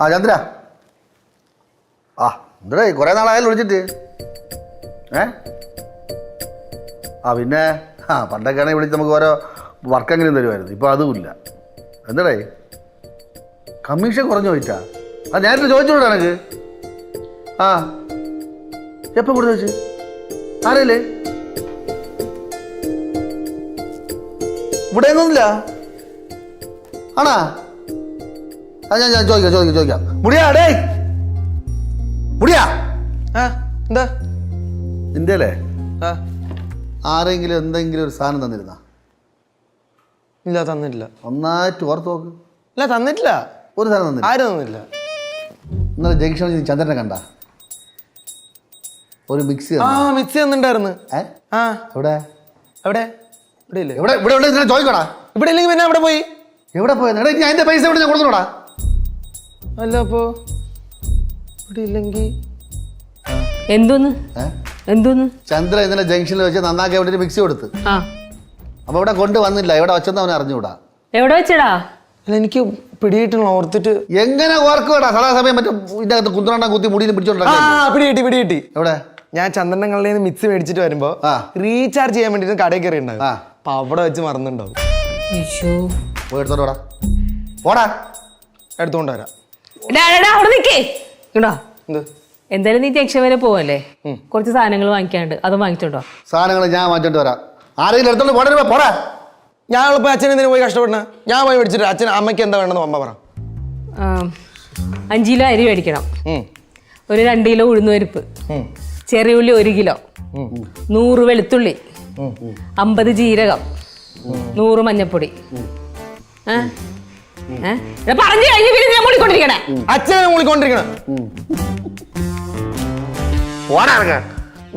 ആ ചന്ദ്ര ആ എന്തേ കുറേ നാളായാലും വിളിച്ചിട്ട് ആ പിന്നെ പണ്ടൊക്കെയാണെങ്കിൽ വിളിച്ച് നമുക്ക് ഓരോ വർക്കെങ്കിലും തരുമായിരുന്നു. ഇപ്പോൾ അതുമില്ല. എന്താടേ കമ്മീഷൻ കുറഞ്ഞു പോയിട്ടാ? ആ നേരത്തെ ചോദിച്ചോളൂ എനിക്ക്. ആ എപ്പോൾ കൊടുത്തു വെച്ച് ആരല്ലേ? ഇവിടെ ഒന്നുമില്ല ആണാ? ആ ഞാൻ ചോദിക്കാം. മുടിയാ ഡേ മുടിയാ എന്താ നിന്റെ അല്ലേ ആരെങ്കിലും എന്തെങ്കിലും ഒരു സാധനം തന്നിരുന്നാ? ഇല്ല, തന്നിട്ടില്ല. ഒന്നായിട്ട് ഓർത്ത് നോക്ക്. ഇല്ല, തന്നിട്ടില്ല. ഒരു സാധനം തന്നില്ല. ആരും തന്നില്ല. ഇന്നലെ ജംഗ്ഷനിൽ നീ ചന്ദ്രനെ കണ്ട? ഒരു മിക്സി മിക്സി തന്നിട്ടുണ്ടായിരുന്നു. എവിടെ എവിടെ ഇവിടെ ഇല്ലേ? ഇവിടെ ചോദിക്കടാ. ഇവിടെ ഇല്ലെങ്കിൽ പിന്നെ അവിടെ പോയി. എവിടെ പോയത്? ഞാൻ എൻ്റെ പൈസ എവിടെ ഞാൻ കൊടുത്തോടാ? അല്ല അപ്പോ ഇവിടെ ഇല്ലെങ്കിൽ എന്തോന്ന് ചന്ദ്ര ഇന്നലെ ജംഗ്ഷനിൽ വെച്ച് നന്നാക്കി അവിടെ ഒരു മിക്സി കൊടുത്ത്. അപ്പൊ ഇവിടെ കൊണ്ടുവന്നില്ല. എവിടെ വെച്ചെന്ന് അവനെ അറിഞ്ഞുകൂടാ. എവിടെ വെച്ചടാ? അല്ല, എനിക്ക് പിടികിട്ടണം ഓർത്തിട്ട്. എങ്ങനെ ഓർക്കൂടാ? സദാസമയം മറ്റേ ഇതിന്റെ അകത്ത് കുന്ത്രണ്ടാൻ കുത്തി മുടിയിൽ പിടിച്ചോണ്ടാ. പിടികിട്ടി. എവിടെ? ഞാൻ ചന്ദ്രന്റെ കള്ളിൽ നിന്ന് മിക്സി മേടിച്ചിട്ട് വരുമ്പോ റീചാർജ് ചെയ്യാൻ വേണ്ടിട്ട് കടയിൽ കയറി ഉണ്ടാവും. അപ്പൊ അവിടെ വെച്ച് മറന്നുണ്ടാവും. എടുത്തോണ്ടാ പോടാ. എടുത്തോണ്ട് വരാം. എന്തായാലും നീ ജംഗ്ഷൻ വരെ പോവല്ലേ? കുറച്ച് സാധനങ്ങൾ വാങ്ങിക്കാണ്ട് അത് വാങ്ങിച്ചോണ്ടോ? സാധനങ്ങൾ ഞാൻ വാങ്ങിച്ചോണ്ട് വരാം. ആരെങ്കിലും എടുത്തോണ്ട് പോടാ പോടാ. ഞാനിപ്പോ അച്ഛനെന്തിനു പോയി കഷ്ടപ്പെടണ? ഞാൻ പോയി മേടിച്ചിട്ട് അച്ഛൻ അമ്മയ്ക്ക് എന്താ വേണമെന്ന് അമ്മ പറ. 5 കിലോ അരി മേടിക്കണം, ഒരു 2 കിലോ ഉഴുന്നുപരിപ്പ്, ചെറിയ ഉള്ളി 1 കിലോ, 100 വെളുത്തുള്ളി, 50 ജീരകം, 100 മഞ്ഞപ്പൊടി. പറഞ്ഞു കഴിഞ്ഞ് പിന്നെ ഞാൻ മൂളിക്കൊണ്ടിരിക്കണേ. അച്ഛനെ മൂളിക്കൊണ്ടിരിക്കണ.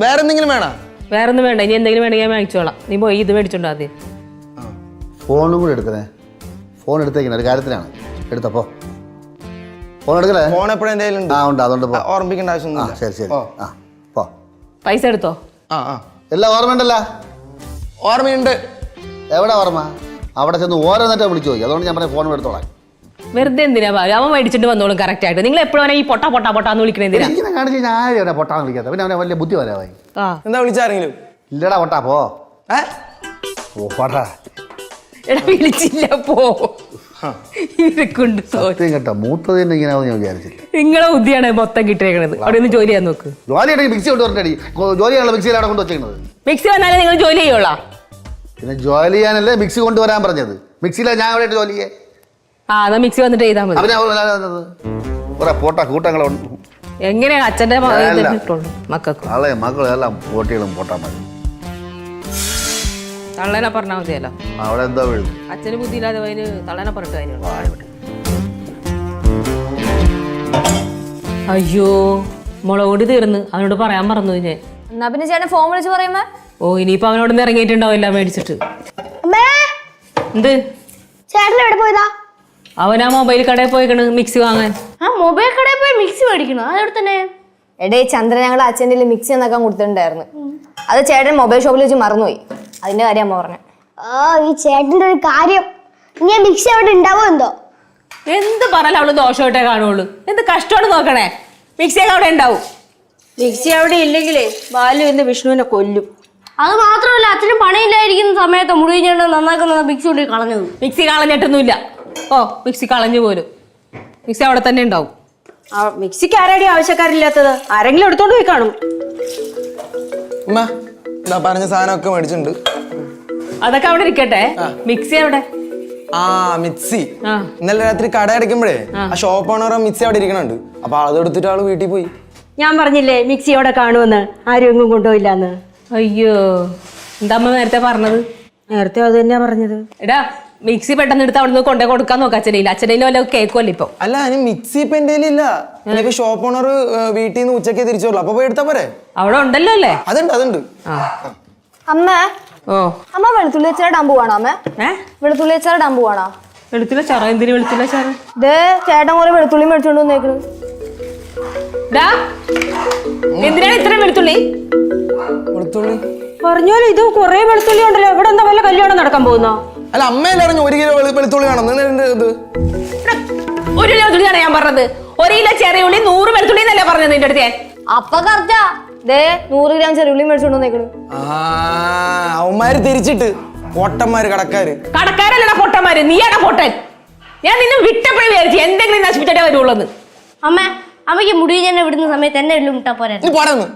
വേറെ എന്തെങ്കിലും വേണം? വേറൊന്നും വേണ്ട. ഇനി എന്തെങ്കിലും വേണമെങ്കിൽ ഞാൻ മേടിച്ചോളാം. നീ പോയി ഇത് മേടിച്ചോണ്ടോ ആദ്യം. ഫോണും കൂടെ എടുക്കണേ. ഫോൺ എടുത്തേക്കണേ, ഒരു കാര്യത്തിനാണ്. എടുത്തപ്പോ ഫോൺ എടുക്കലേ? ഫോൺ എപ്പോഴും എന്തെങ്കിലും ഉണ്ട്, അതുകൊണ്ട് ഓർമ്മിക്കേണ്ട ആവശ്യം. ശരി പോ. പൈസ എടുത്തോ? എല്ലാം ഓർമ്മയുണ്ടല്ലോ? ഓർമ്മയുണ്ട്. എവിടെ ഓർമ്മ? അവിടെ ചെന്ന് ഓരോന്നിട്ട് വിളിച്ചു പോയി. അതുകൊണ്ട് ഞാൻ പറഞ്ഞ ഫോൺ എടുത്തോളാം. വെറുതെ എന്തിനാ അവൻ മേടിച്ചിട്ട് വന്നോളും കറക്റ്റ് ആയിട്ട്. നിങ്ങൾ എപ്പോഴും ഈ പൊട്ടാന്ന് വിളിക്കണേ എന്തിനാ? ഇങ്ങനെ കാണിച്ച് ഞാൻ ആരും പൊട്ടാന്ന് വിളിക്കാത്ത. പിന്നെ അവനെ വലിയ ബുദ്ധി വരാവായി. എന്താ വിളിച്ചാരെങ്കിലും? ഇല്ലടാ പൊട്ടാ പോ. പോടാ. എടാ വിളിച്ചില്ല പോ. കേട്ടോ മൂത്തത് തന്നെ ഇങ്ങനെ ഞാൻ വിചാരിച്ചില്ല. നിങ്ങളെ ബുദ്ധിയാണ് മൊത്തം കിട്ടിയേക്കണത്. അവിടെ ഒന്ന് ജോലി ചെയ്യാൻ നോക്ക്. ജോലി മിക്സി കൊണ്ടുവരണ്ടടി. ജോലിയാണല്ലോ മിക്സിയിൽ അവിടെ കൊണ്ട് വെച്ചേക്കണത്. മിക്സി വന്നാലേ നിങ്ങൾ ജോലി ചെയ്യുള്ളൂ. പിന്നെ ജോലി ചെയ്യാനല്ലേ മിക്സി കൊണ്ടുവരാൻ പറഞ്ഞത്. മിക്സിയിലാണ് ഞാൻ അവിടെ ജോലി ചെയ്യേ. എന്നാ മിക്സി വന്നിട്ട് ചെയ്താൽ മതി. പോട്ടാ കൂട്ടങ്ങളെ എങ്ങനെയാ അച്ഛന്റെ മക്കളെല്ലാം പോട്ടികളും പോട്ടാ മതി. തള്ളേനെ പറഞ്ഞാൽ മതിയല്ലോ. അവിടെ എന്താ വീഴും? അച്ഛന് ബുദ്ധിയില്ലാതെ തള്ളേനെ പറഞ്ഞിട്ട് കാര്യമുള്ളൂ. അയ്യോ മുളകോടി തീർന്ന് അവനോട് പറയാൻ മറന്നു ഞാൻ. എന്നാ പിന്നെ ചേട്ടൻ ഫോൺ വിളിച്ച് പറയുമ്പോ ഇനിയിപ്പോ അവനോട് ഇറങ്ങിയിട്ടുണ്ടാവും എല്ലാം മേടിച്ചിട്ട്. എന്ത് ചേട്ടൻ എവിടെ പോയതാ? അവനാ മൊബൈൽ കടയിൽ പോയിക്കണ് മിക്സി വാങ്ങാൻ. മൊബൈൽ കടയിൽ പോയി മിക്സി മേടിക്കണോ? അതെവിടെ തന്നെ? എടേ ചന്ദ്രൻ ഞങ്ങൾ അച്ഛൻ്റെ മിക്സി എന്നൊക്കെ കൊടുത്തിട്ടുണ്ടായിരുന്നു. അത് ചേട്ടൻ മൊബൈൽ ഷോപ്പിൽ വെച്ച് മറന്നുപോയി. അതിന്റെ കാര്യം അമ്മ പറഞ്ഞു. ഈ ചേട്ടൻ്റെ ഒരു കാര്യം, ഞാൻ മിക്സി അവിടെ ഉണ്ടാവോ എന്തോ? എന്ത് പറഞ്ഞാലും അവള് ദോഷമായിട്ടേ കാണുള്ളൂ. എന്ത് കഷ്ടമാണ് നോക്കണേ. മിക്സിയൊക്കെ അവിടെ ഉണ്ടാവും. മിക്സി അവിടെ ഇല്ലെങ്കിലേ ബാലു ഇന്ന് വിഷ്ണുവിനെ കൊല്ലും. അത് മാത്രമല്ല, അച്ഛന് പണിയില്ലായിരിക്കുന്ന സമയത്ത് മുടി നന്നാക്കുന്ന മിക്സി കൊണ്ട് കളഞ്ഞത്. മിക്സി കളഞ്ഞിട്ടൊന്നുമില്ല. മിക്സി കളഞ്ഞു പോലും. മിക്സി അവിടെ തന്നെ ഉണ്ടാവും. മിക്സിക്ക് ആരുടെയും ആവശ്യക്കാരില്ലാത്തത്? ആരെങ്കിലും എടുത്തോണ്ട് പോയി കാണും. പറഞ്ഞ സാധനമൊക്കെ മേടിച്ചിട്ടുണ്ട്. അതൊക്കെ അവിടെ ഇരിക്കട്ടെ. മിക്സി അവിടെ. മിക്സി ഇന്നലെ രാത്രി കട അടയ്ക്കുമ്പോഴേ ആ ഷോപ്പ് ഓണർ മിക്സി അവിടെ ഇരിക്കണുണ്ട്. അപ്പൊ അത് എടുത്തിട്ട് ആള് വീട്ടിൽ പോയി. ഞാൻ പറഞ്ഞില്ലേ മിക്സി അവിടെ കാണുമെന്ന്. ആരും എങ്ങും കൊണ്ടുപോയില്ലാന്ന്. അയ്യോ എന്താ അമ്മ നേരത്തെ പറഞ്ഞത്? നേരത്തെ അത് തന്നെയാ പറഞ്ഞത്. എടാ മിക്സി പെട്ടെന്ന് എടുത്ത് അവിടെ നിന്ന് കൊണ്ടേ കൊടുക്കാൻ നോക്കാം. അച്ഛനയിലും വല്ല കേൾക്കുമല്ലോ ഇപ്പൊ. അല്ല മിക്സി ഇപ്പൊ എന്റെ ഇല്ല. ഷോപ്പ് ഓണർ വീട്ടിൽ നിന്ന് ഉച്ചക്ക് തിരിച്ചോളൂ. അപ്പൊ പോയി എടുത്താ പോരെ? അവിടെ ഉണ്ടല്ലോ അല്ലേ? അതുണ്ട്. അമ്മ അമ്മ വെളുത്തുള്ളി അച്ചാർ ഇടാൻ പോവാണോ? അമ്മ വെളുത്തുള്ളി അച്ചാർ ഇടാൻ പോവാണോ? വെളുത്തുള്ള ചാറ? എന്തിനു വെളുത്തുള്ള ചാറ്? ഇതേ ചേട്ടൻ കുറെ വെളുത്തുള്ളി മേടിച്ചോണ്ട് വന്നേക്കണ്. എന്തിനാണ് ഇത്രയും വെളുത്തുള്ളി? പറഞ്ഞോലോ ഇത് കുറെ വെളുത്തുള്ളി ഉണ്ടല്ലോ. ഇവിടെ എന്താ വല്ല കല്യാണം നടക്കാൻ പോകുന്നോ? അല്ല അമ്മയല്ലേ അറിഞ്ഞു 1 കിലോ വെളുത്തുള്ളി വേണം. 1 കിലോ വെളുത്തുള്ളിയാണ് ഞാൻ പറഞ്ഞത്. 1 കിലോ ചെറിയ ഉള്ളി 100 വെളുത്തുള്ളി എന്നല്ലേ പറഞ്ഞത് നിന്റെ അടുത്ത് ഞാൻ? അപ്പൊ കറക്റ്റാ. ദേ 100 ഗ്രാം ചെറുള്ളി മേടിച്ചോണ്ട് വന്നേക്കണ്. അവന്മാര് തിരിച്ചിട്ട് പൊട്ടന്മാര് കടക്കാര്. കടക്കാരല്ലടാ പൊട്ടന്മാര്, നീയാടാ പൊട്ടൻ. ഞാൻ നിന്നെ വിട്ടപ്പോഴേ വിചാരിച്ചു എന്തെങ്കിലും നശിപ്പിച്ചിട്ടേ വരുള്ളൂ. അമ്മയ്ക്ക് മുടി ഞാൻ വിടുന്ന സമയത്ത് എന്നെ ഉള്ളു മുട്ടാ പോരാ. നീ പോടാന്ന്,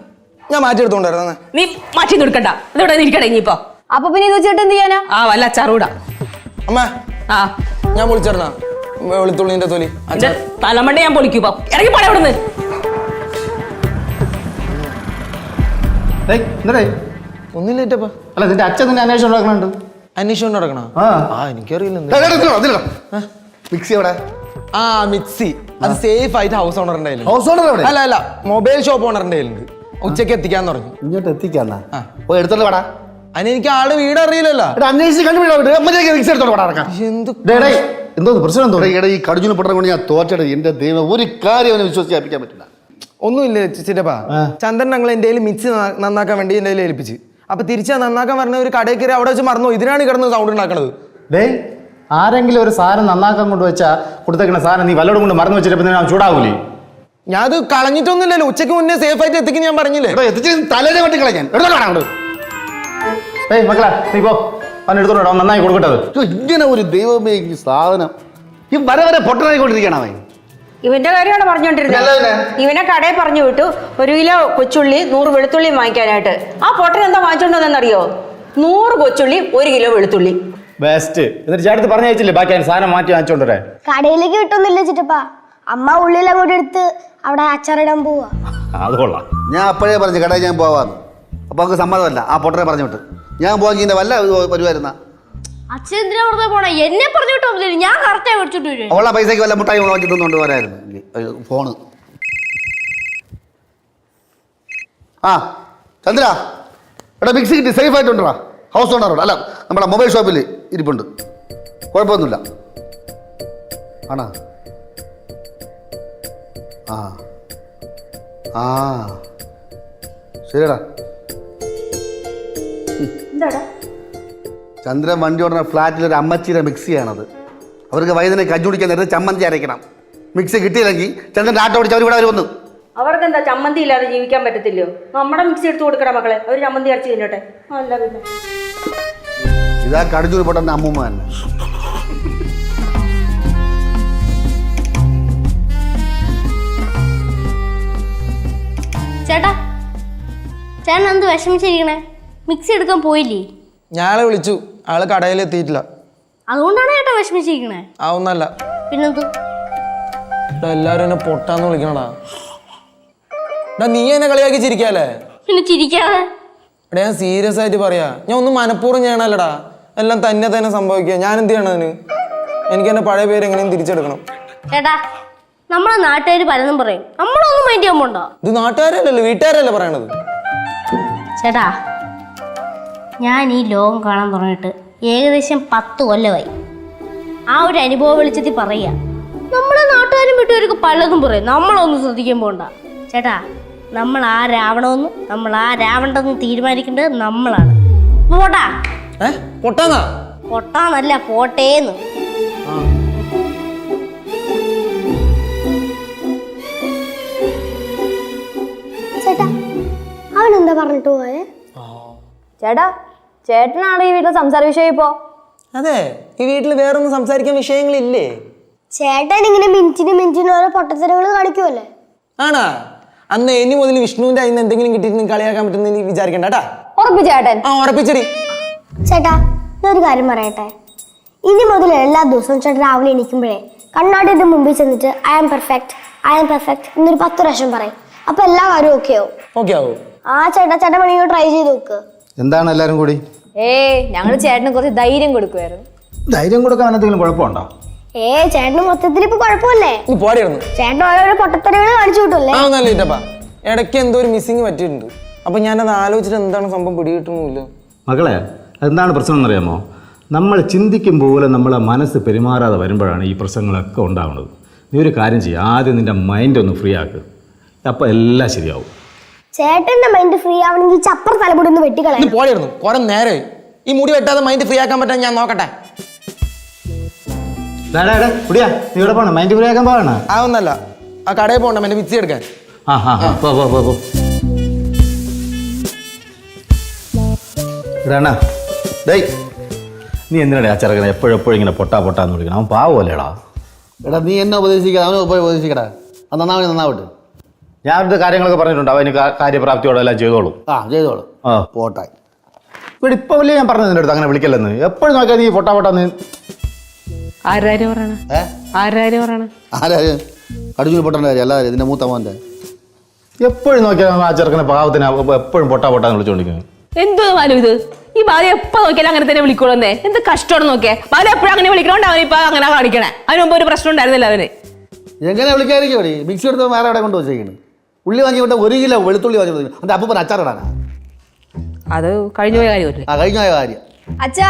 ഞാൻ മാറ്റിയെടുത്തോണ്ടായിരുന്നു. നീ മാറ്റി നിൽക്കണ്ട, ഇതോടെ ഇരിക്കട്ടെ ഇനിയിപ്പോ. അപ്പൊ പിന്നെ ഇത് വെച്ചിട്ട് എന്ത് ചെയ്യാനാ? ആ വല്ല അച്ചാറൂടാ. അമ്മ ആ ഞാൻ പൊളിച്ചേർന്നാ വെളുത്തുള്ളിന്റെ തൊലി എന്റെ തലമണ്ട ഞാൻ പൊളിക്കും. ഇറങ്ങി പോടാ ഇവിടുന്ന്. ഒന്നില്ലേറ്റപ്പ. അല്ല നിന്റെ അച്ഛൻ നിന്നെ അന്വേഷണം നടക്കുന്നുണ്ട്. അന്വേഷണം നടക്കണ? ആ എനിക്കറിയില്ല. മിക്സി എവിടെ? ആ മിക്സി അത് സേഫ് ആയിട്ട് ഹൗസ് ഓണറിന്റെ ഹൗസ് ഓണർ എവിടെ? അല്ല മൊബൈൽ ഷോപ്പ് ഓണറിന്റെ കയ്യിലുണ്ട്. ഉച്ചക്ക് എത്തിക്കാന്ന് പറഞ്ഞു. ഇങ്ങോട്ട് എത്തിക്കാന്നാ? പോയി എടുത്തോണ്ട് വാടാ. അതിന് എനിക്ക് ആള് വീട് അറിയില്ലല്ലോ. അന്വേഷിച്ച് കണ്ടുപിടിക്കാം. മിക്സി എടുത്തോണ്ട് വാടാ. എന്തോ പ്രശ്നം എന്തോ? ഈ കടുജിന് പൊട്ടനെ കൊണ്ട് ഞാൻ തോറ്റത്. എന്റെ ദൈവം, ഒരു കാര്യം അവനെ വിശ്വസിക്കാൻ പറ്റില്ല. ഒന്നുമില്ല ചിറ്റപ്പാ. ചന്ദ്രൻ ഞങ്ങൾ എന്റെ കയ്യിൽ മിക്സി നന്നാക്കാൻ വേണ്ടി എന്റെ കയ്യിൽ ഏൽപ്പിച്ച്. അപ്പൊ തിരിച്ചാ നന്നാക്കാൻ പറഞ്ഞ ഒരു കടയിൽ കയറി അവിടെ വെച്ച് മറന്നു. ഇതിനാണ് കിടന്ന് സൗണ്ട് ഉണ്ടാക്കണത്. ആരെങ്കിലും ഒരു സാധനം നന്നാക്കാൻ കൊണ്ട് വെച്ചാൽ കൊടുത്തേക്കണ സാധനം നീ വല്ലതും കൊണ്ട് മറന്നു വെച്ചിട്ട് ചൂടാവൂലേ? ഞാൻ അത് കളഞ്ഞിട്ടൊന്നുമില്ലല്ലോ. ഉച്ചയ്ക്ക് മുന്നേ സേഫ് ആയിട്ട് എത്തിക്കും ഞാൻ പറഞ്ഞില്ലേ. തലേനെ വെട്ടി കളയാൻ മക്കളെ നീ പോ, അവൻ എടുത്തോട്ടോ, നന്നായി കൊടുക്കട്ടത്. ഇങ്ങനെ ഒരു ദൈവമേ ഈ സാധനം ഈ വരെ വരെ പൊട്ടനായിക്കൊണ്ടിരിക്കണം അവൻ. ഇവന്റെ കാര്യമാണ് പറഞ്ഞോണ്ടിരുന്നത്. ഇവനെ കടയിൽ പറഞ്ഞു വിട്ടു 1 കിലോ കൊച്ചുള്ളി 100 വെളുത്തുള്ളി വാങ്ങിക്കാനായിട്ട്. ആ പൊട്ടൻ എന്താ വാങ്ങിച്ചോണ്ടെന്നറിയോ? 100 കൊച്ചുള്ളി 1 കിലോ വെളുത്തുള്ളി. ബെസ്റ്റ്. എന്നിട്ട് ചേട്ടത്ത് പറഞ്ഞയച്ചില്ലേ ബാക്കി സാധനം മാറ്റി വാങ്ങിച്ചോണ്ടേ? കടയിലേക്ക് വിട്ടൊന്നുമില്ല ചിറ്റപ്പാ. അമ്മ ഉള്ളിൽ അങ്ങോട്ട് എടുത്ത് അവിടെ അച്ചാറിടാൻ പോവാ. അത് കൊള്ളാം. ഞാൻ അപ്പോഴേ പറഞ്ഞു കടയിൽ ഞാൻ പോവാന്ന്. അപ്പൊ അവർക്ക് സമ്മതമല്ല. ആ പൊട്ടനെ പറഞ്ഞു വിട്ട് ഞാൻ പോകാൻ വല്ല വരുമായിരുന്ന. അച്ഛൻ എന്തിനാ വെറുതെ പോണേ? എന്നെ പറഞ്ഞു വിട്ടോ? ഞാൻ കറക്റ്റായി മേടിച്ചിട്ട് വരും. അവളെ പൈസക്ക് വല്ല മുട്ടായി വാങ്ങിച്ചിട്ടൊന്നുകൊണ്ട് വരായിരുന്നു. ഫോണ് ആ ചന്ദ്ര എടാ മിക്സി കിട്ടി. സേഫ് ആയിട്ടുണ്ടാ ഹൗസ് ഓണറോട്. അല്ല നമ്മുടെ മൊബൈൽ ഷോപ്പിൽ ഇരിപ്പുണ്ട്. കുഴപ്പമൊന്നുമില്ല. ആണോ? ആ ആ ശരിടാ. ചന്ദ്രൻ വണ്ടി ഓടുന്ന ഫ്ലാറ്റിലൊരു അമ്മച്ചിയുടെ മിക്സിയാണത്. അവർക്ക് വൈകുന്നേരം കഞ്ഞി കുടിക്കാൻ നേരത്തെ ചമ്മന്തി അരയ്ക്കണം. മിക്സി കിട്ടിയില്ലെങ്കിൽ ചന്ദ്രൻ ആട്ടോ ഓടിച്ച് അവർ ഇവിടെ വരുമെന്ന്. അവർക്ക് എന്താ ചമ്മന്തി ഇല്ലാതെ ജീവിക്കാൻ പറ്റത്തില്ലയോ? നമ്മുടെ മിക്സി എടുത്ത് കൊടുക്കണ മക്കളെ, അവര് ചമ്മന്തി അരച്ച് തിന്നട്ടെ. അല്ല പിന്നെ ഇതാ കടിച്ചൂരി പൊട്ടുന്ന അമ്മൂമ്മ തന്നെ. ചേട്ടാ ചേട്ടൻ എന്ത് വിഷമിച്ചിരിക്കണേ? മിക്സി എടുക്കാൻ പോയില്ലേ? ഞാളെ വിളിച്ചു, ആള് കടയിൽ എത്തിയിട്ടില്ല. അതുകൊണ്ടാണ് ചേട്ടാ വിഷമിച്ചിരിക്കണേ? ആ ഒന്നല്ല. പിന്നെന്ത്? എല്ലാരും എന്നെ പൊട്ടാന്ന് വിളിക്കണടാ. നീ എന്നെ കളിയാക്കി ചിരിക്കാല്ലേ? പിന്നെ ചിരിക്കാതെ. എടാ ഞാൻ സീരിയസ് ആയിട്ട് പറയാ. ഞാൻ ഒന്നും മനഃപൂർവ്വം ചെയ്യണല്ലടാ. എല്ലാം തന്നെ സംഭവിക്കുക. ഞാൻ എന്ത് ചെയ്യണം അതിന്? എനിക്ക് എന്റെ പഴയ പേര് എങ്ങനെയും തിരിച്ചെടുക്കണം. ചേട്ടാ നമ്മളെ നാട്ടുകാർ പലതും പറയും, നമ്മളൊന്നും മൈൻഡ് ചെയ്യാൻ പോണ്ടോ? ഇത് നാട്ടുകാരല്ലല്ലോ, വീട്ടുകാരല്ലേ പറയണത്. ചേട്ടാ ഞാൻ ഈ ലോകം കാണാൻ തുടങ്ങിയിട്ട് ഏകദേശം 10 കൊല്ലമായി. ആ ഒരു അനുഭവ വെളിച്ചത്തിൽ പറയുക, നമ്മളെ നാട്ടുകാരും വീട്ടുകാർക്ക് പലതും പറയും, നമ്മളൊന്നും ശ്രദ്ധിക്കാൻ പോണ്ട. ചേട്ടാ നമ്മൾ ആരാവണമെന്ന് നമ്മൾ ആരാവണ്ടെന്ന് തീരുമാനിക്കേണ്ടത് നമ്മളാണ്. പോട്ടാ. പൊട്ടാന്നാ? പൊട്ടാന്നല്ല, പോട്ടേന്ന്. ചേട്ടാ അവൻ എന്താ പറഞ്ഞിട്ട് പോയേ? ചേട്ടാ ചേട്ടനാണ് ഈ വീട്ടിലെ സംസാര വിഷയം ഇപ്പോ. അതെ, ഈ വീട്ടിൽ വേറൊന്നും സംസാരിക്കാൻ വിഷയങ്ങളില്ലേ? ചേട്ടൻ ഇങ്ങനെ മിനിറ്റിന് ഓരോ പൊട്ടത്തരങ്ങൾ കാണിക്കുമല്ലേ? ആണാ? അന്ന് ഇനി മുതൽ വിഷ്ണുവിന്റെ അതിന് എന്തെങ്കിലും കിട്ടിയിട്ട് കളിയാക്കാൻ പറ്റുന്ന നീ വിചാരിക്കണ്ട കേട്ടാ. ഉറപ്പിച്ചേട്ടൻ? ആ ഉറപ്പിച്ചടി. ചേട്ടാ ഞാനൊരു കാര്യം പറയട്ടെ. ഇനി മുതൽ എല്ലാ ദിവസവും ചേട്ടൻ രാവിലെ എണീക്കുമ്പോഴേ കണ്ണാടിയുടെ മുമ്പിൽ ചെന്നിട്ട് ഐ ആം പെർഫെക്റ്റ് എന്നൊരു 10 പ്രാവശ്യം പറയും. അപ്പൊ എല്ലാ കാര്യവും ഓക്കെ ആവും. ഓക്കെ ആവോ? ആ ചേട്ടൻ പണി ട്രൈ ചെയ്ത് നോക്ക്. എന്താണ് എല്ലാരും കൂടി? ഞങ്ങള് ചേട്ടന് കുറച്ച് ധൈര്യം കൊടുക്കുമായിരുന്നു. ധൈര്യം കൊടുക്കാൻ എന്തെങ്കിലും കുഴപ്പമുണ്ടോ? ചേട്ടന് മൊത്തത്തിൽ ഇപ്പൊ കുഴപ്പമില്ലേ? നീ പോടിയിരുന്നു. ചേട്ടൻ ഓരോരോ പൊട്ടത്തരകൾ കാണിച്ചു കിട്ടൂല്ലേ? ആ ഒന്നല്ല ഇറ്റപ്പാ, ഇടയ്ക്ക് എന്തോ ഒരു മിസ്സിങ് പറ്റിയിട്ടുണ്ട്. അപ്പൊ ഞാനത് ആലോചിച്ചിട്ട് എന്താണ് സംഭവം പിടികിട്ടുന്നില്ല. മക്കളെ എന്താണ് പ്രശ്നം എന്നറിയാമോ? നമ്മൾ ചിന്തിക്കും പോലെ നമ്മളെ മനസ്സ് പെരുമാറാതെ വരുമ്പോഴാണ് ഈ പ്രശ്നങ്ങളൊക്കെ ഉണ്ടാവുന്നത്. നീ ഒരു കാര്യം ചെയ്യുക, ആദ്യം നിന്റെ മൈൻഡ് ഒന്ന് ഫ്രീ ആക്ക്. അപ്പോൾ എല്ലാം ശരിയാവും. ചേട്ടന്റെ മൈൻഡ് ഫ്രീ ആവണമെങ്കിൽ ചപ്പർ തലമുടി ഒന്ന് വെട്ടിക്കളയാം. പോടിയിരുന്നു. കുറെ നേരെ ഈ മുടി വെട്ടാതെ മൈൻഡ് ഫ്രീ ആക്കാൻ പറ്റാൻ ഞാൻ നോക്കട്ടെ. കുടിയാ നീ ഇവിടെ പോണ മൈൻഡ് ഫ്രീ ആക്കാൻ പോകണ? അതൊന്നല്ല, ആ കടയിൽ പോകണം എൻ്റെ മിക്സി എടുക്കാൻ. ആ ആ ആ, പോ പോ പോ പോ. എടാ ഡേയ്, നീ എന്തിനാ ആ ചെറുക്കനെ എപ്പോഴും ഇങ്ങനെ പൊട്ടാന്ന് വിളിക്കണം? അവൻ പാവല്ലേടാ. എടാ നീ എന്നെ ഉപദേശിക്കടാ, അവനെ പോയി ഉപദേശിക്കടാ. അത് നന്നാവട്ടെ. ഞാനൊരു കാര്യങ്ങളൊക്കെ പറഞ്ഞിട്ടുണ്ട്, അവന് കാര്യപ്രാപ്തിയോടെ എല്ലാം ചെയ്തോളും. ആ ചെയ്തോളൂ. ആ പോട്ടെ. ഇവിടെ ഇപ്പം വലിയ ഞാൻ പറഞ്ഞു നിന്റെ അടുത്ത് അങ്ങനെ വിളിക്കല്ലെന്ന്. എപ്പോഴും നോക്കിയാൽ നീ പൊട്ടാന്ന്. ആരാരും പറയണ? ആരാരും പറയണ? ആരാര് കടിഞ്ഞു പൊട്ടേണ്ട കാര്യം അല്ലാതെ ഇതിന്റെ മൂത്ത മോൻ്റെ. എപ്പോഴും നോക്കിയാൽ ആ ചെറുക്കനെ പാവത്തിന് എപ്പോഴും പൊട്ടാന്ന് വിളിച്ചോണ്ടിരിക്കുന്നു. എന്തോ ബാലു ഇത്? ഈ ബാലു എപ്പോ നോക്കിയാലും അങ്ങനെ തന്നെ വിളിക്കോളന്നേ. എന്ത് കഷ്ടമാണ് നോക്കിയേ. ബാലു എപ്പോഴും അങ്ങനെ വിളിക്കണോണ്ട് അവനിപ്പോ അങ്ങനെ കാണിക്കണേ. അതിന് മുമ്പ് ഒരു പ്രശ്നം ഉണ്ടായിരുന്നില്ല അവന്. എങ്ങനെ വിളിക്കാതിരിക്കും? ഇവിടെ മിക്സി എടുത്ത് വേറെ എവിടെ കൊണ്ട് വെച്ചേക്കണ്. ഉള്ളി വാങ്ങി വിട്ട 1 കിലോ വെളുത്തുള്ളി വാങ്ങി കൊടുത്തു. എൻ്റെ അപ്പൂപ്പൻ അച്ചാറിടാനാ. അത് കഴിഞ്ഞു പോയ കാര്യമല്ലേ? ആ കഴിഞ്ഞ കാര്യം. അച്ഛാ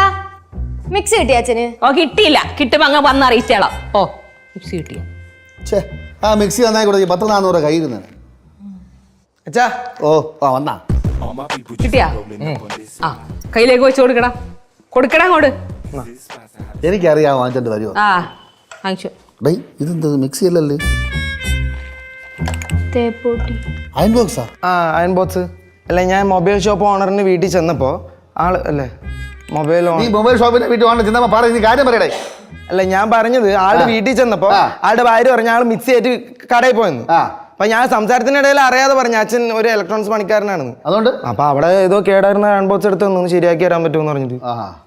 മിക്സി കിട്ടി അച്ഛന്? ഓ കിട്ടിയില്ല. കിട്ടുമ്പോ അങ്ങ് വന്ന് അറിയിച്ചേളാം. ഓ മിക്സി കിട്ടി. ഛേ ആ മിക്സി നന്നായി കൊടുത്തു. 10-400 കയ്യിരുന്നേ. അച്ഛാ ഓ ആ വന്നാ കിട്ടിയാ? ആ കയ്യിലേക്ക് വെച്ച് കൊടുക്കണം. കൊടുക്കണം അങ്ങോട്ട്. എനിക്കറിയാം വാങ്ങിച്ചിട്ട് വരുമോ. ആ വാങ്ങിച്ചു. ഡേ ഇതെന്ത് മിക്സി അല്ലല്ലേ? അയൺ ബോക്സാ? ആ അയൺ ബോക്സ് അല്ല. ഞാൻ മൊബൈൽ ഷോപ്പ് ഓണറിന് വീട്ടിൽ ചെന്നപ്പോൾ ആള് അല്ലേ മൊബൈൽ നീ മൊബൈൽ ഷോപ്പിന്റെ വീട്ടിൽ വേണ്ട ചെന്നപ്പോ പറ, നീ കാര്യം പറയടേ. അല്ല ഞാൻ പറഞ്ഞത് ആളുടെ വീട്ടിൽ ചെന്നപ്പോ ആളുടെ ഭാര്യ പറഞ്ഞ ആൾ മിക്സി ആയിട്ട് കടയിൽ പോയെന്ന്. അപ്പൊ ഞാൻ സംസാരത്തിനിടയിൽ അറിയാതെ പറഞ്ഞു അച്ഛൻ ഒരു ഇലക്ട്രോണിക്സ് പണിക്കാരനാണെന്ന്. അതുകൊണ്ട് അപ്പൊ അവിടെ ഏതോ കേടായിരുന്ന അയൺ ബോക്സ് എടുത്ത് ഒന്ന് ശരിയാക്കി തരാൻ പറ്റുമെന്ന് പറഞ്ഞിട്ട്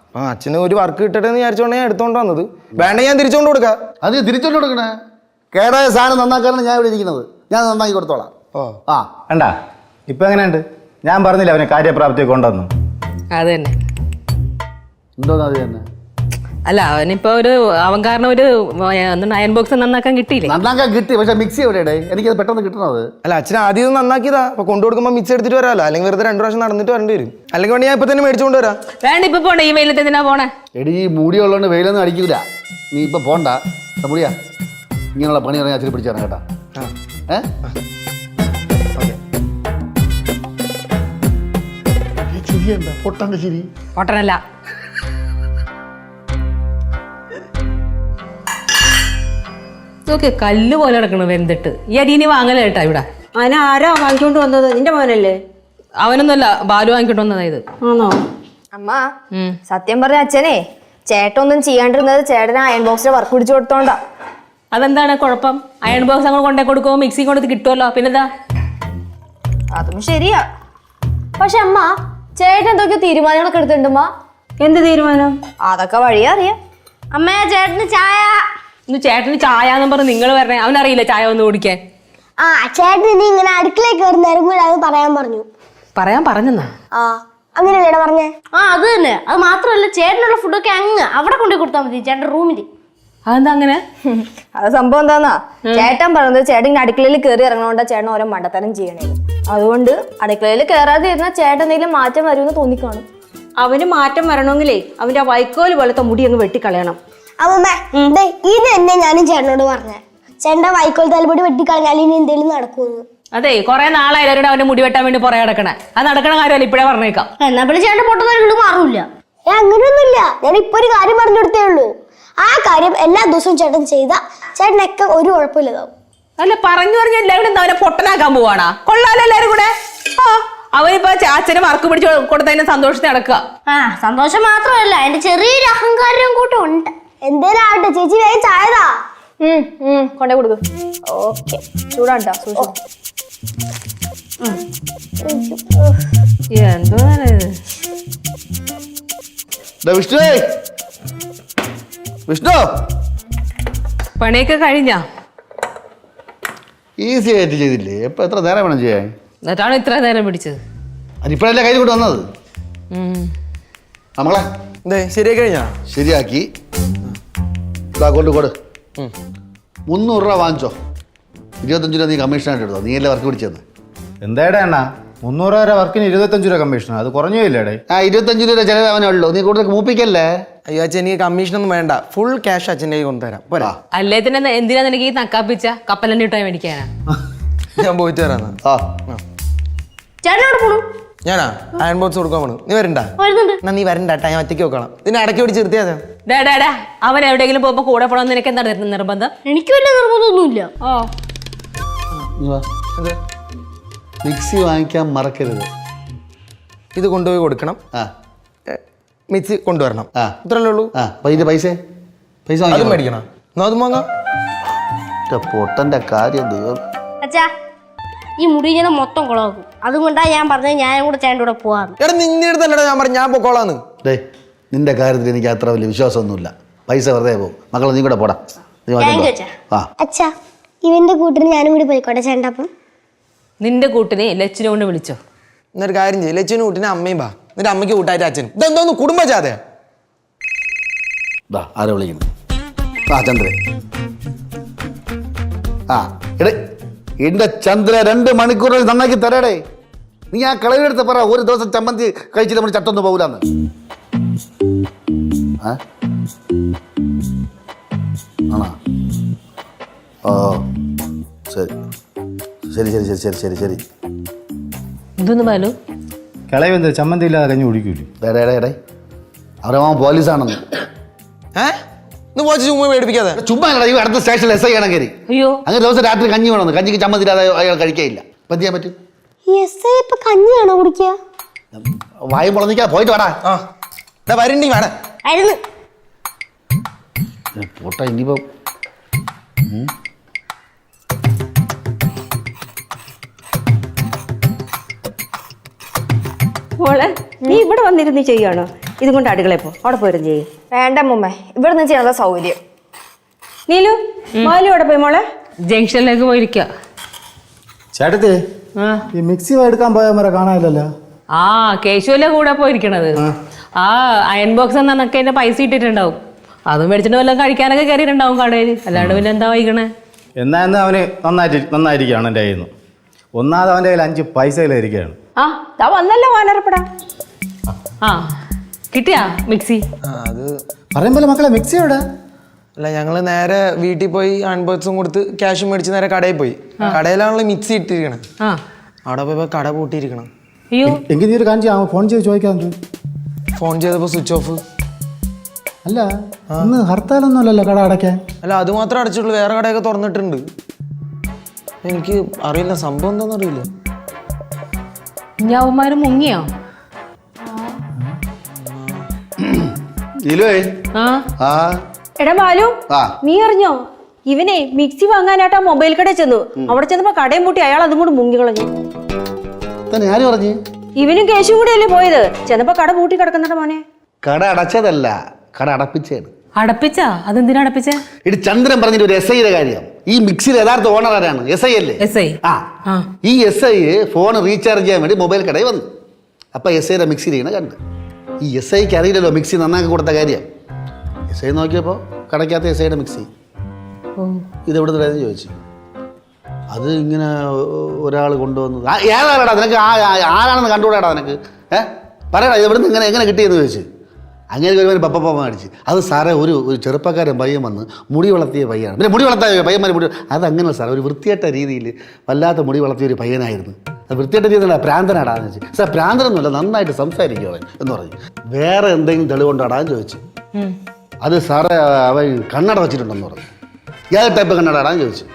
അപ്പൊ അച്ഛന് ഒരു വർക്ക് കിട്ടട്ടെ എന്ന് വിചാരിച്ചോണ്ട് ഞാൻ എടുത്തോണ്ട് വന്നത്. വേണ്ട ഞാൻ തിരിച്ചോണ്ട് കൊടുക്കാം. അത് തിരിച്ചോണ്ട് കൊടുക്കണേ. കേടായ സാധനം നന്നാക്കാനാണ് ഞാൻ ഇവിടെ ഇരിക്കുന്നത്. ഞാൻ നന്നാക്കി കൊടുത്തോളാം. ഓ ആ വേണ്ട ഇപ്പൊ എങ്ങനെയുണ്ട്? ഞാൻ പറഞ്ഞില്ല അവന് കാര്യപ്രാപ്തിയൊക്കെ ഉണ്ടെന്ന്. അത് തന്നെ. എന്തോന്ന് അത് തന്നെ? അല്ല അവനിപ്പോ അവൻ കാരണം ഒരു അയൺ ബോക്സ് നന്നാക്കാൻ കിട്ടിയില്ലേ? നന്നാക്കാൻ കിട്ടി, പക്ഷെ മിക്സി എവിടെയാടേ? എനിക്കത് പെട്ടെന്ന് കിട്ടണത്. അല്ല അച്ഛൻ ആദ്യം ഇത് നന്നാക്കിയതാ. അപ്പൊ കൊണ്ടുകൊടുക്കുമ്പോൾ മിക്സ് എടുത്തിട്ട് വരാമല്ലോ. അല്ലെങ്കിൽ വെറുതെ 2 പ്രാവശ്യം നടന്നിട്ട് വരേണ്ടി വരും. അല്ലെങ്കിൽ വേണ്ടി ഞാൻ ഇപ്പൊ തന്നെ മേടിച്ചുകൊണ്ട് വരാം. വേണ്ട ഇപ്പൊ പോണേ. ഈ വെയിലത്ത് എന്തിനാ പോണേ? എടി ഈ മൂടിയുള്ളതുകൊണ്ട് വെയിലൊന്നും അടിക്കൂല. നീ ഇപ്പൊ പോണ്ട മുടിയാ. ഇങ്ങനെയുള്ള പണി ഇറങ്ങി അച്ഛനെ പിടിച്ചാണ് കേട്ടാ. പൊട്ടന്റെ ശരി പൊട്ടനല്ല. നോക്ക് കല്ല് പോലെ കിടക്കണു വെന്തിട്ട്. ഈ അരിനി വാങ്ങല കേട്ടാ ഇവിടെ. അതിനെ ആരാ വാങ്ങിക്കൊണ്ട് വന്നത്? നിന്റെ മോനല്ലേ? അവനൊന്നുമല്ല, ബാലു വാങ്ങിക്കൊണ്ട് വന്നതായത്. ആണോ? അമ്മ സത്യം പറഞ്ഞ അച്ഛനെ ചേട്ടൊന്നും ചെയ്യാണ്ടിരുന്നത് ചേട്ടന് അയൺ ബോക്സിന്റെ വർക്ക് പിടിച്ചു കൊടുത്തോണ്ടാ. അതെന്താണ് കുഴപ്പം? അയൺ ബോക്സ് അങ്ങോട്ട് കൊണ്ടേ കൊടുക്കുമ്പോൾ മിക്സി കൊണ്ട് കിട്ടുമല്ലോ. പിന്നെന്താ? അതും ശരിയാ. പക്ഷെ അമ്മ ചേട്ടൻ എന്തൊക്കെയോ തീരുമാനങ്ങളൊക്കെ എടുത്തിട്ടുണ്ടമ്മ. എന്ത് തീരുമാനം? അതൊക്കെ വഴിയാ അറിയാം. അമ്മേ ചേട്ടന് ചായ. ഇന്ന് ചേട്ടന് ചായ എന്നും പറഞ്ഞ് നിങ്ങൾ വരണേ. അവനറിയില്ല ചായ ഒന്ന് കുടിക്കാൻ. ആ ചേട്ടൻ ഇനി ഇങ്ങനെ അടുക്കളയിൽ കയറി നേരം പറയാൻ പറഞ്ഞു. പറയാൻ പറഞ്ഞെന്നാ? ആ അങ്ങനെയല്ലേടാ പറഞ്ഞേ? ആ അത് തന്നെ. അത് മാത്രമല്ല ചേട്ടനുള്ള ഫുഡൊക്കെ അങ്ങ് അവിടെ കൊണ്ടുപോയി കൊടുത്താൽ മതി, ചേട്ടൻ്റെ റൂമിൽ. അതെന്താ അങ്ങനെ? അത് സംഭവം എന്താന്നാ, ചേട്ടൻ പറഞ്ഞത് ചേട്ടൻ ഇങ്ങനെ അടുക്കളയിൽ കയറി ഇറങ്ങണോണ്ടാ ചേട്ടൻ ഓരോ മണ്ടത്തരം ചെയ്യണേ. അതുകൊണ്ട് അടുക്കളയിൽ കയറാതെ ഇരുന്ന ചേട്ടൻ എന്തെങ്കിലും മാറ്റം വരുമെന്ന് തോന്നിക്കാണും. അവന് മാറ്റം വരണമെങ്കിലേ അവന്റെ ആ വൈക്കോല് പോലത്തെ മുടി അങ്ങ് വെട്ടിക്കളയണം. അമ്മമ്മേ ഇത് തന്നെ ഞാനും ചേട്ടനോട് പറഞ്ഞേ. ചേട്ടന്റെ വൈക്കോൽ തലമുടി വെട്ടിക്കളഞ്ഞാൽ ഇനി എന്തെങ്കിലും നടക്കുമെന്ന്. അതെ കുറെ നാളായാലും അവന്റെ മുടി വെട്ടാൻ വേണ്ടി പുറകെ കിടക്കണേ. അത് നടക്കണ കാര്യമല്ല, ഇപ്പഴേ പറഞ്ഞേക്കാം. എന്നാ പിന്നെ ചേട്ടൻ പൊട്ടത്തരങ്ങൾ മാറൂല. അങ്ങനെയൊന്നുമില്ല. ഞാൻ ഇപ്പൊ ഒരു കാര്യം പറഞ്ഞു കൊടുത്തേ ഉള്ളൂ. ആ കാര്യം എല്ലാ ദിവസവും ചേട്ടൻ ചെയ്ത ചേട്ടനൊക്കെ ഒരു കുഴപ്പമില്ലതാവും. അല്ല പറഞ്ഞു എല്ലാവരും അവനെ പൊട്ടനാക്കാൻ പോവാണാ? കൊള്ളാലോ എല്ലാരും കൂടെ. ആ അവനിപ്പോ അച്ഛന് വർക്ക് പിടിച്ച് കൊടുത്തതിന് സന്തോഷത്തിൽ നടക്കുക. ആ സന്തോഷം മാത്രമല്ല അതിന്റെ ചെറിയൊരു അഹങ്കാരം കൂട്ടം ഉണ്ട്. എന്തേലും ആവട്ടെ ചേച്ചി വേഗം ചായതാ. കൊണ്ടേ കൊടുക്കും. ഓക്കെ ചൂടാണ്ടാ. എന്തോ വിഷ്ണു വിഷ്ണു പണിയൊക്കെ കഴിഞ്ഞാ? ഈസി ആയിട്ട് ചെയ്തില്ലേ? എത്ര നേരം വേണം ചെയ്യാൻ? എന്നിട്ടാണ് ഇത്ര നേരം പിടിച്ചത്. അതിപ്പോഴല്ലേ കയ്യിൽ കൊണ്ട് വന്നത്. നമ്മളെ ശരിയായി കഴിഞ്ഞാ? ശരിയാക്കി കൊണ്ട് കൊടു. 300 രൂപ വാങ്ങിച്ചോ. 25 രൂപ നീ കമ്മീഷനായിട്ട് എടുത്തോ. നീ അല്ലേ വർക്ക് പിടിച്ചത്. എന്താടാ അണ്ണാ 300 രൂപ വർക്കിന് 25 രൂപ കമ്മീഷൻ? അത് കുറഞ്ഞു പോയില്ലേടേ? ആ 25 രൂപ ചിലവ് അവനേ ഉള്ളൂ. നീ കൂടുതൽ മൂപ്പിക്കല്ലേ. അയ്യോ അച്ഛൻ എനിക്ക് കമ്മീഷനൊന്നും വേണ്ട. ഫുൾ ക്യാഷ് അച്ഛൻ്റെ കൈ കൊണ്ടുതരാം. പോരാ? അല്ലേ തന്നെ എന്തിനാ നിനക്ക് ഈ നക്കാപ്പിച്ച കപ്പലണ്ടി ഇട്ടാ മേടിക്കാനാ? ഞാൻ പോയിട്ട് വരാം. ചേട്ടനോട് പോണു. ഞാനാ അയൺ ബോക്സ് കൊടുക്കാൻ പോണു. നീ വരണ്ട? വരുന്നുണ്ട്. എന്നാ നീ വരണ്ട ഞാൻ ഒറ്റയ്ക്ക് നോക്കണം. ഇതിനെ ഇടയ്ക്ക് പിടിച്ച് നിർത്തിയാ ഡാ അവൻ എവിടെയെങ്കിലും പോകുമ്പോ കൂടെ പോകണമെന്ന് നിനക്ക് എന്താ നിർബന്ധം? എനിക്ക് വലിയ നിർബന്ധമൊന്നുമില്ല. ഓ നീ വാ. അതെ, മിക്സി വാങ്ങിക്കാൻ മറക്കരുത്. ഇത് കൊണ്ടുപോയി കൊടുക്കണം, ആ മിക്സി കൊണ്ടുവരണം. ആ. ഇത്രല്ലേ ഉള്ളൂ. ആ അപ്പോൾ ഇതിൻ്റെ പൈസ അതും വാങ്ങിക്കണം. മേടിക്കണം. എന്നാ അതും വാങ്ങാം. പൊട്ടൻ്റെ കാര്യം ദൈവം. അച്ഛാ ഈ മുടിഞ്ഞത് മൊത്തം കുളമാക്കും. അതുകൊണ്ടാണ് ഞാൻ പറഞ്ഞത് ഞാനും കൂടെ ചേട്ടൻ്റെ കൂടെ പോവാന്ന്. എടാ നിന്റെ അടുത്തല്ലടാ ഞാൻ പറഞ്ഞു, ഞാൻ പൊക്കോളാന്ന്. ഡേ നിന്റെ കാര്യത്തിൽ എനിക്ക് അത്ര വലിയ വിശ്വാസമൊന്നുമില്ല. പൈസ വെറുതെ പോകും. മക്കളെ നീ കൂടെ പോടാ. നീ താങ്ക് യു വാങ്ങിക്കോ. അച്ഛാ. ആ അച്ഛാ ഇവന്റെ കൂട്ടിന് ഞാനും കൂടി പോയിക്കോട്ടെ ചേട്ടാ. അപ്പം നിന്റെ കൂട്ടിനെ ലച്ചിനെ കൊണ്ട് വിളിച്ചോ. എന്നൊരു കാര്യം ചെയ്യില്ല, ലച്ചുവിന് കൂട്ടിന് അമ്മയും ബാ, എന്നിട്ട് അമ്മയ്ക്ക് കൂട്ടായിട്ട് അച്ഛനും. ഇതെന്തോന്ന് കുടുംബജാതെ? ആരെ വിളിക്കുന്നു? ആ ചന്ദ്രൻ. ആ എടേ എന്റെ ചന്ദ്ര 2 മണിക്കൂറിൽ നന്നാക്കി തരാടേ. നീ ആ കളവിലെടുത്ത് പറ ഒരു ദിവസം ചമ്മന്തി കഴിച്ചിട്ട് നമ്മൾ ചട്ടൊന്നും പോകില്ലാന്ന്. ആണോ? ഓ ശരി ശരി ശരി ശരി ശരി ശരി ശരി. ഇതൊന്ന് ബാലു. കളയുമെന്താ ചമ്മന്തി ഇല്ലാതെ കഞ്ഞി കുടിക്കൂലേ? എടേ അവരെ മാമ പോലീസാണെന്ന്. ഇന്ന് പോച്ച് ചുമ്മാ പേടിപ്പിക്കാതെ. ചുമ്മാ ഈ അടുത്ത സ്റ്റേഷനിൽ SI ആണ് കയറി. അയ്യോ അങ്ങനെ ദിവസം രാത്രി കഞ്ഞി വേണമെന്ന്. കഞ്ഞിക്ക് ചമ്മന്തി ഇല്ലാതെ അയാൾ കഴിക്കുകയില്ല. ഇപ്പം എന്ത് ചെയ്യാൻ പറ്റും? ഇപ്പൊ കഞ്ഞിയാണോ കുടിക്കുക? വായും പൊളന്നിക്കാ പോയിട്ട് വേടാ. ആ വരണ്ടി വേണേ. ആയിരുന്നു പോട്ടെ ഇനിയിപ്പോ മോളെ നീ ഇവിടെ വന്നിരുന്ന് ചെയ്യാണോ? ഇതും കൊണ്ട് അടുക്കളയിൽ പോ, അവിടെ പോയിരുന്നു ചെയ്യും. വേണ്ട മുമ്മേ, ഇവിടെ നിന്ന് ചെയ്യുന്നത് സൗകര്യം. നീലു മാലു അവിടെ പോയി മോളെ. ജംഗ്ഷനിലേക്ക് പോയിരിക്കുക. ചേട്ടത്തി ഈ മിക്സി എടുക്കാൻ പോയവരെ കാണാനില്ലല്ലോ. ആ കേശുവല്ലേ കൂടെ പോയിരിക്കണത്. ആ അയൺ ബോക്സ് എന്നൊക്കെ എന്റെ പൈസ ഇട്ടിട്ടുണ്ടാവും. അതും മേടിച്ചിട്ട് വല്ലതും കഴിക്കാനൊക്കെ കയറിയിട്ടുണ്ടാവും കടയിൽ. അല്ലാണ്ട് പിന്നെ എന്താ വൈകണേ? എന്നാ അവന് നന്നായിരിക്കുകയാണ് എൻ്റെ കയ്യിൽ നിന്ന്. ഒന്നാമത് അവൻ്റെ കയ്യിൽ 5 പൈസയിലിരിക്കുകയാണ്. ആ താ വന്നല്ലോ വാനരപ്പെടാ. ആ കിട്ടിയാ മിക്സി? അത് പറയുമ്പോൾ മക്കളെ മിക്സി എവിടെ? അല്ല, ഞങ്ങൾ നേരെ വീട്ടിൽ പോയി അൺബോക്സും കൊടുത്ത് ക്യാഷും മേടിച്ച് നേരെ കടയിൽ പോയി. കടയിലാണല്ലോ മിക്സി ഇട്ടിരിക്കണം. ആ അവിടെ പോയപ്പോൾ കട പൂട്ടിയിരിക്കണം. അയ്യോ എങ്കിൽ നീ ഒരു കാര്യം ചെയ്യാം, ഫോൺ ചെയ്ത് ചോദിക്കാൻ. ഫോൺ ചെയ്തപ്പോൾ സ്വിച്ച് ഓഫ്. അല്ല ഇന്ന് ഹർത്താലൊന്നും അല്ലല്ലോ കട അടയ്ക്കാൻ. അല്ല അത് മാത്രമേ അടച്ചിട്ടുള്ളൂ, വേറെ കടയൊക്കെ തുറന്നിട്ടുണ്ട്. എനിക്ക് അറിയില്ല, സംഭവം എന്താണെന്ന് അറിയില്ല. ഞാവന്മാര് മുങ്ങിയോ? ആ എടാ ബാലു ആ. നീ അറിഞ്ഞോ ഇവനെ മിക്സി വാങ്ങാനായിട്ട് ആ മൊബൈൽ കടയിൽ ചെന്നു. അവിടെ ചെന്നപ്പോ കടയും പൂട്ടി അയാൾ അതും കൂടി മുങ്ങി കളഞ്ഞു. തന്നെ ആര് പറഞ്ഞു? ഇവനും കേശും കൂടി അല്ലേ പോയത്. ചെന്നപ്പോ കട പൂട്ടി കിടക്കുന്നുണ്ട് മോനെ. കട അടച്ചതല്ല, കട അടപ്പിച്ചാണ്. അടപ്പിച്ചാ? അതെന്തിനാ അടപ്പിച്ചേ? ഇടി ചന്ദ്രൻ പറഞ്ഞിട്ട് ഒരു SI കാര്യം. ഈ മിക്സിയുടെ യഥാർത്ഥ ഓണർ ആരാണ്? SI അല്ലേ? SI. ആ ഈ SI ഫോൺ റീചാർജ് ചെയ്യാൻ വേണ്ടി മൊബൈൽ കടയിൽ വന്നു. അപ്പൊ SIയുടെ മിക്സി ഇരിക്കണ കണ്ട്. ഈ SIക്ക് അറിയില്ലല്ലോ മിക്സി നന്നാക്കി കൊടുത്ത കാര്യം. SI നോക്കിയപ്പോൾ കടയ്ക്കകത്ത് SIയുടെ മിക്സി. ഇതെവിടെ നിന്നായിരുന്നു ചോദിച്ചു. അത് ഇങ്ങനെ ഒരാൾ കൊണ്ടുവന്നു. ഏതാടാ നിനക്ക്? ആരാണെന്ന് കണ്ടുകൂടാടാ നിനക്ക്? പറയടാ ഇത് എവിടുന്ന് എങ്ങനെ കിട്ടിയെന്ന് ചോദിച്ചു. അങ്ങനെ ഒരു പപ്പ അടിച്ച്. അത് സാറേ ഒരു ചെറുപ്പക്കാരൻ പയ്യൻ വന്ന് മുടി വളർത്തിയ പയ്യാണ്. പിന്നെ മുടി വളർത്തിയ പയ്യന്മാർ അതങ്ങനെ സാറേ ഒരു വൃത്തിയായിട്ട രീതിയിൽ വല്ലാത്ത മുടി വളർത്തിയ ഒരു പയ്യനായിരുന്നു. അത് വൃത്തിയായിട്ട രീതിയിലല്ല, പ്രാന്തനാടാന്ന് ചോദിച്ചു. സാർ പ്രാന്തനൊന്നുമല്ല, നന്നായിട്ട് സംസാരിക്കും അവൻ എന്ന് പറഞ്ഞു. വേറെ എന്തെങ്കിലും തെളിവുണ്ടാടാന്ന് ചോദിച്ചു. അത് സാറേ അവൻ കണ്ണട വച്ചിട്ടുണ്ടെന്ന് പറഞ്ഞു. ഏത് ടൈപ്പ് കണ്ണടാന്ന് ചോദിച്ചു.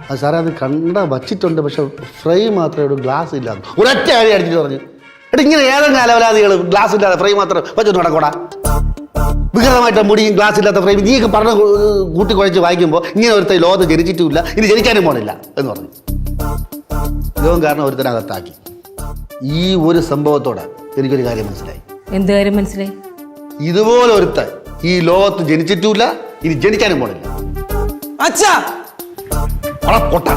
അത് സാറേ അത് കണ്ണട വച്ചിട്ടുണ്ട്, പക്ഷെ ഫ്രെയിം മാത്രമേ ഒരു ഗ്ലാസ് ഇല്ലാന്ന് ഒരൊറ്റ കാര്യം അടിച്ചിട്ട് പറഞ്ഞു. എടാ ഇങ്ങനെ ഏതെങ്കിലും അലവലാദികൾ ഗ്ലാസ് ഇല്ലാതെ ഫ്രെയിം മാത്രം വെച്ചൊന്നും നടക്കൂടാ. വികൃതമായിട്ട് മുടിയും ഗ്ലാസ് ഇല്ലാത്ത ഫ്രെയിം നീയൊക്കെ പറഞ്ഞ് കൂട്ടി കുഴച്ച് വായിക്കുമ്പോൾ ഇങ്ങനെ ഒരുത്ത ലോകത്ത് ജനിച്ചിട്ടുമില്ല, ഇനി ജനിക്കാനും പോണില്ല എന്ന് പറഞ്ഞു. ലോകം കാരണം ഒരുത്തനകത്താക്കി. ഈ ഒരു സംഭവത്തോടെ എനിക്കൊരു കാര്യം മനസ്സിലായി. എന്ത് കാര്യം മനസ്സിലായി? ഇതുപോലെ ഒരുത്തൻ ഈ ലോകത്ത് ജനിച്ചിട്ടുമില്ല, ഇനി ജനിക്കാനും പോണില്ല. അച്ഛാ പൊട്ട